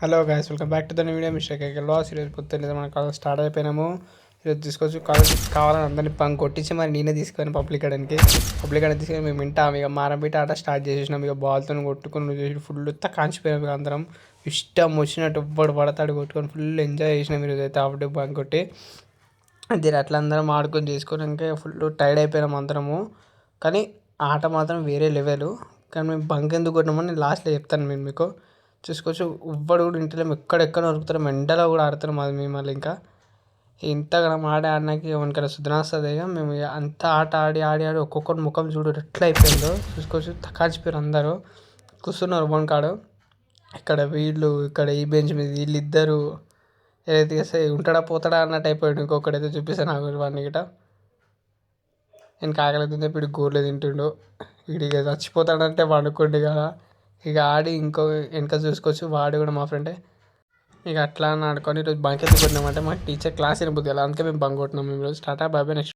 Hello guys, welcome back to the video. Mistake లాస్ ఈరోజు పొద్దున్న మన కాలేజ్ స్టార్ట్ అయిపోయినాము. ఈరోజు తీసుకొచ్చి కాలేజ్ కావాలని అందరినీ పంక్ కొట్టించి మరి నేనే తీసుకొని పబ్లిక్ అడికి తీసుకొని మేము వింటాం. ఇక మారంబీట ఆట స్టార్ట్ చేసేసినాం. ఇక బాల్తో కొట్టుకొని చేసి ఫుల్ కాంచిపోయాం. ఇక అందరం ఇష్టం వచ్చినట్టు ఎవ్వడు పడతాడు కొట్టుకొని ఫుల్ ఎంజాయ్ చేసినాం. ఈరోజు అయితే హాఫ్ డే బంక్ కొట్టి దీని అట్లా అందరం ఆడుకొని చేసుకొని ఇంకా ఫుల్ టైర్డ్ అయిపోయినాం అందరము. కానీ ఆట మాత్రం వేరే లెవెల్. కానీ మేము బంక్ ఎందుకు కొట్టినామని నేను లాస్ట్లో చెప్తాను. నేను మీకు చూసుకోవచ్చు. ఎవ్వడు కూడా ఇంట్లో ఎక్కడెక్కడ నరుకుతారు. ఎండలో కూడా ఆడుతారు మాది మిమ్మల్ని. ఇంకా ఇంతగానం ఆడినాక మనకైనా సుధన వస్తుంది. ఇక మేము అంత ఆట ఆడి ఆడి ఆడి ఒక్కొక్కటి ముఖం చూడు ఎట్లా అయిపోయిందో చూసుకోవచ్చు. తకాచిపోయారు అందరూ కూర్చున్నారు బొంకాడు. ఇక్కడ వీళ్ళు ఇక్కడ ఈ బెంచ్ మీద వీళ్ళిద్దరు ఏదైతే ఉంటాడా పోతాడా అన్నట్టు అయిపోయాడు. ఇంకొకడైతే చూపిస్తాను నాకు వాడిని గిట. నేను కాగలేదు ఇప్పుడు గోర్లే తింటుండు. వీడికి చచ్చిపోతాడంటే వండుకోండి కదా. ఇక ఆడి ఇంకో వెనక చూసుకోవచ్చు. వాడు కూడా మా ఫ్రెండే. ఇక అట్లా ఆడుకొని ఈరోజు బంక్ ఎందుకు కొట్టినామంటే మా టీచర్ క్లాస్ వినబుద్ది కదా, అందుకే మేము బంక్ కొట్టినాం. ఈరోజు టాటా బాయ్ బాయ్. నెక్స్ట్